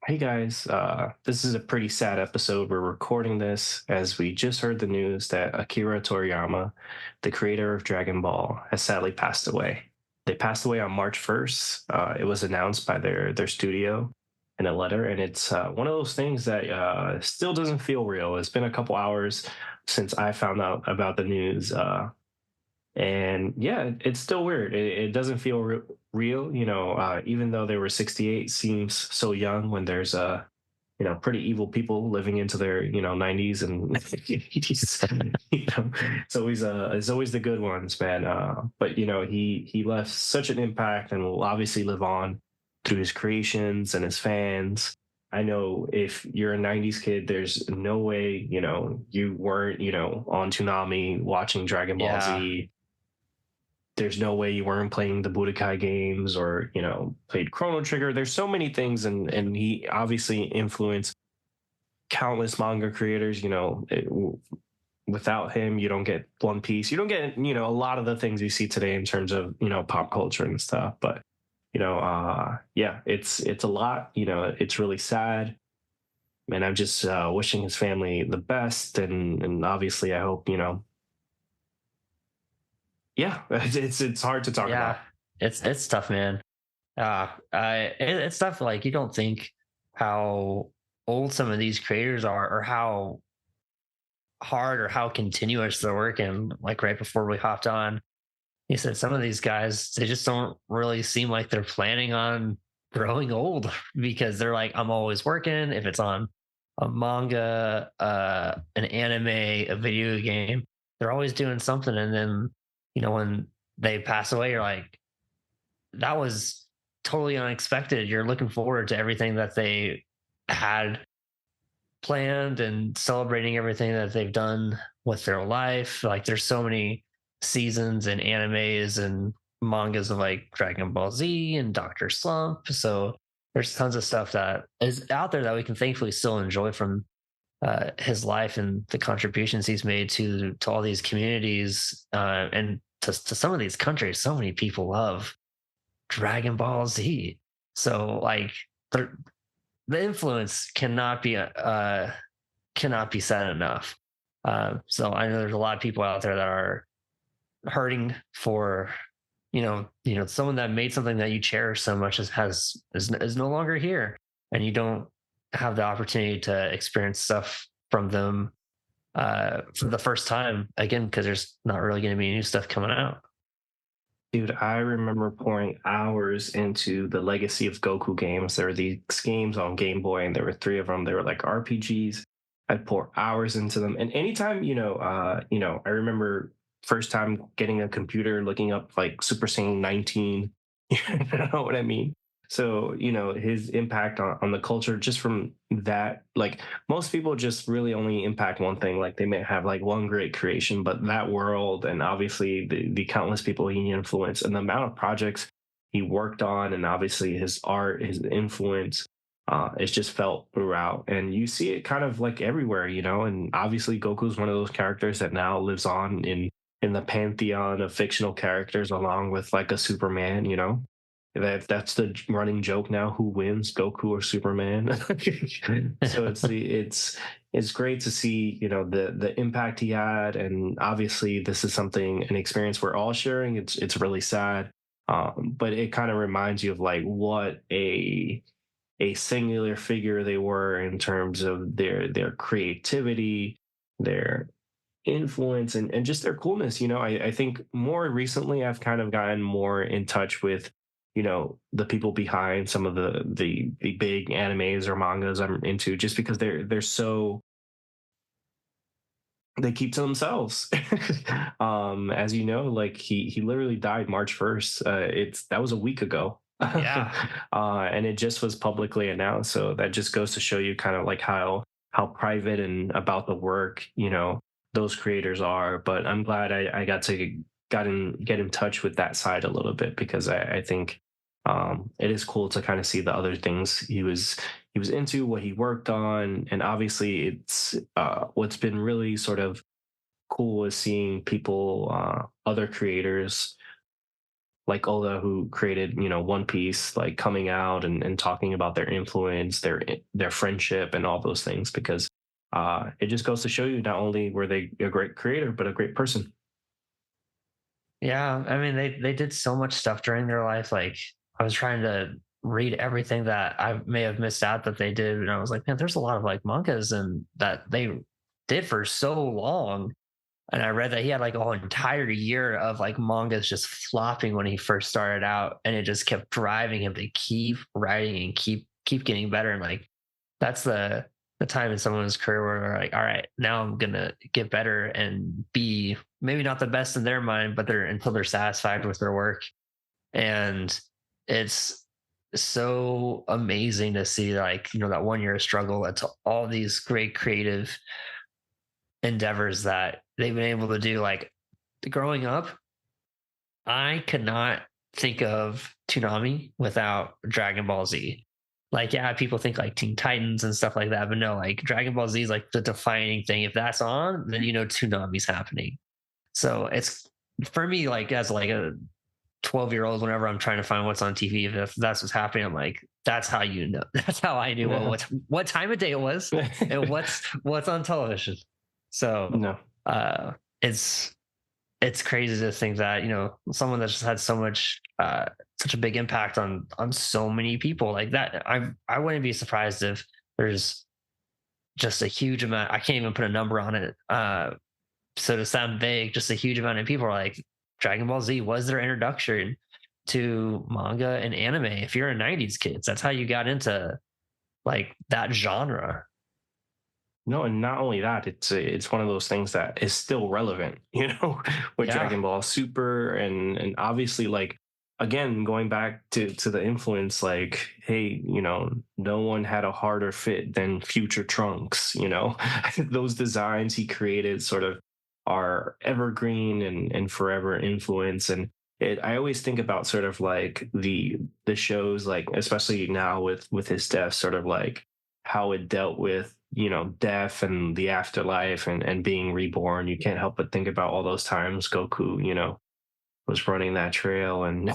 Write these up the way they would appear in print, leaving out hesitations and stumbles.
Hey guys, this is a pretty sad episode. We're recording this as we just heard the news that Akira Toriyama, the creator of Dragon Ball, has sadly passed away. They passed away on March 1st. It was announced by their studio in a letter, and it's one of those things that still doesn't feel real. It's been a couple hours since I found out about the news, and yeah, it's still weird. It doesn't feel real, even though they were 68, seems so young when there's pretty evil people living into their 90s and 80s. It's always the good ones, man. But he left such an impact and will obviously live on through his creations and his fans. I know if you're a 90s kid, there's no way you weren't on Toonami watching Dragon Ball Yeah, Z. There's no way you weren't playing the Budokai games or played Chrono Trigger. There's so many things, and he obviously influenced countless manga creators. Without him, you don't get One Piece. You don't get a lot of the things you see today in terms of pop culture and stuff. But yeah, it's a lot. It's really sad. And I'm just wishing his family the best, and obviously I hope yeah, it's hard to talk yeah, about. it's tough, man. It's tough. Like you don't think how old some of these creators are, or how hard or how continuous they're working. Like right before we hopped on, he said some of these guys they just don't really seem like they're planning on growing old because they're like, I'm always working. If it's on a manga, an anime, a video game, they're always doing something. And then when they pass away, you're like, that was totally unexpected. You're looking forward to everything that they had planned and celebrating everything that they've done with their life. Like there's so many seasons and animes and mangas of like Dragon Ball Z and Doctor Slump. So there's tons of stuff that is out there that we can thankfully still enjoy from his life and the contributions he's made to all these communities and to some of these countries. So many people love Dragon Ball Z. So like the the influence cannot be said enough. So I know there's a lot of people out there that are hurting for someone that made something that you cherish so much is no longer here, and you don't have the opportunity to experience stuff from them for the first time again because there's not really going to be new stuff coming out. Dude, I remember pouring hours into the Legacy of Goku games. There were these games on Game Boy, and there were three of them. They were like RPGs. I'd pour hours into them. And anytime, I remember first time getting a computer, looking up like Super Saiyan 19. You know what I mean? So, his impact on the culture just from that, like most people just really only impact one thing. Like they may have like one great creation, but that world and obviously the countless people he influenced and the amount of projects he worked on and obviously his art, his influence, it's just felt throughout. And you see it kind of like everywhere, and obviously Goku's one of those characters that now lives on in the pantheon of fictional characters along with like a Superman, that's the running joke now. Who wins, Goku or Superman? So it's great to see the impact he had, and obviously this is an experience we're all sharing. It's really sad, but it kind of reminds you of like what a singular figure they were in terms of their creativity, their influence, and just their coolness. I think more recently I've kind of gotten more in touch with the people behind some of the big animes or mangas I'm into, just because they're so they keep to themselves. As you know, like he literally died March 1st. That was a week ago. Yeah. And it just was publicly announced, so that just goes to show you kind of like how private and about the work those creators are. But I'm glad I got to get in touch with that side a little bit, because I think it is cool to kind of see the other things he was into, what he worked on. And obviously it's what's been really sort of cool is seeing people, other creators like Oda, who created, One Piece, like coming out and talking about their influence, their friendship, and all those things, because it just goes to show you not only were they a great creator, but a great person. Yeah, I mean, they did so much stuff during their life. Like, I was trying to read everything that I may have missed out that they did, and I was like, man, there's a lot of like mangas and that they did for so long. And I read that he had like a whole entire year of like mangas just flopping when he first started out, and it just kept driving him to keep writing and keep getting better. And like, that's the time in someone's career where they're like, all right, now I'm gonna get better and be maybe not the best in their mind, but they're until they're satisfied with their work. And it's so amazing to see, like, that 1 year of struggle to all these great creative endeavors that they've been able to do. Like, growing up, I could not think of Toonami without Dragon Ball Z. Like, yeah, people think like Teen Titans and stuff like that, but no, like Dragon Ball Z is like the defining thing. If that's on, then Toonami's happening. So it's for me, like as like a 12-year old, whenever I'm trying to find what's on TV, if that's what's happening, I'm like, that's how that's how I knew Yeah. what time of day it was and what's on television. So No. uh it's crazy to think that someone that's just had so much such a big impact on so many people like that. I wouldn't be surprised if there's just a huge amount. I can't even put a number on it, so to sound vague, just a huge amount of people are like, Dragon Ball Z was their introduction to manga and anime. If you're a 90s kids, that's how you got into like that genre. No, and not only that, it's one of those things that is still relevant, with Yeah. Dragon Ball Super, and obviously, like, again, going back to the influence, like, hey, no one had a harder fit than Future Trunks, those designs he created sort of are evergreen and forever influence. And I always think about sort of like the shows, like especially now with his death, sort of like how it dealt with death and the afterlife and being reborn. You can't help but think about all those times Goku was running that trail and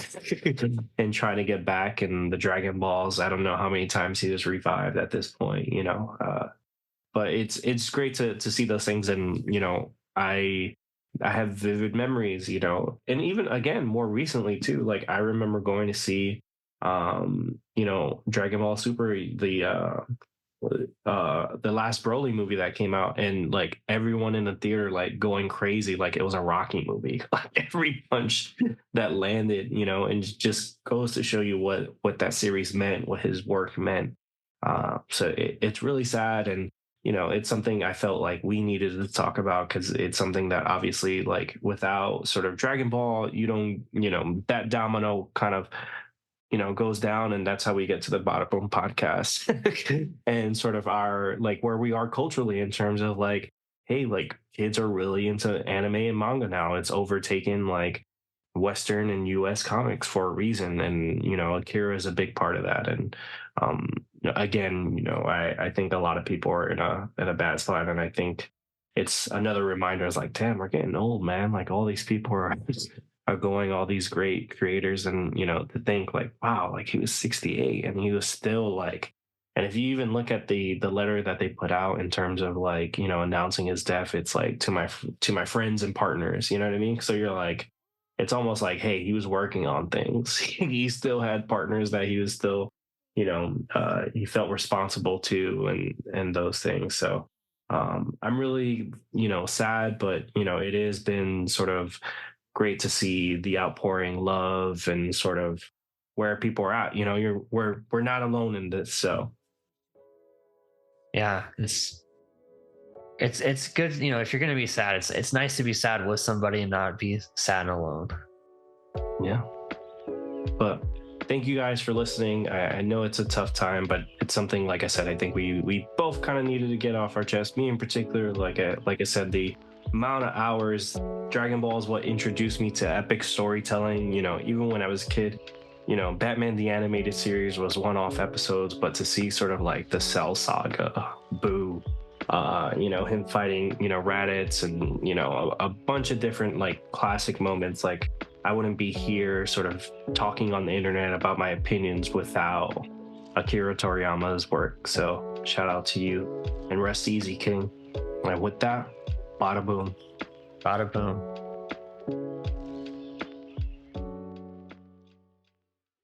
and trying to get back, and the Dragon Balls, I don't know how many times he was revived at this point. But it's great to see those things. And I have vivid memories, and even again more recently too, like I remember going to see Dragon Ball Super, the last Broly movie that came out, and like everyone in the theater like going crazy like it was a Rocky movie. Like every punch that landed, and just goes to show you what that series meant, what his work meant. So it's really sad, and it's something I felt like we needed to talk about, because it's something that obviously, like, without sort of Dragon Ball, you don't, that domino kind of goes down, and that's how we get to the Bada Boom podcast and sort of our, like, where we are culturally in terms of like, hey, like kids are really into anime and manga now. It's overtaken like Western and US comics for a reason. And Akira is a big part of that. And again, I think a lot of people are in a bad spot, and I think it's another reminder. It's like, damn, we're getting old, man. Like all these people are going, all these great creators, and to think like, wow, like he was 68 and he was still like. And if you even look at the letter that they put out in terms of like announcing his death, it's like, to my friends and partners, you know what I mean? So you're like, it's almost like, hey, he was working on things. He still had partners that he was still he felt responsible to, and those things. So I'm really sad, but it has been sort of great to see the outpouring love and sort of where people are at. We're not alone in this. So Yeah, it's good. If you're gonna be sad, it's nice to be sad with somebody and not be sad alone. yeah, but thank you guys for listening. I know it's a tough time, but it's something, like I said, I think we both kind of needed to get off our chest. Me in particular, like I said, the amount of hours Dragon Ball is what introduced me to epic storytelling. Even when I was a kid, Batman the Animated Series was one-off episodes, but to see sort of like the Cell Saga, Boo, him fighting, Raditz, and a bunch of different like classic moments, like I wouldn't be here sort of talking on the internet about my opinions without Akira Toriyama's work. So shout out to you and rest easy, King. And with that, bada boom. Bada boom.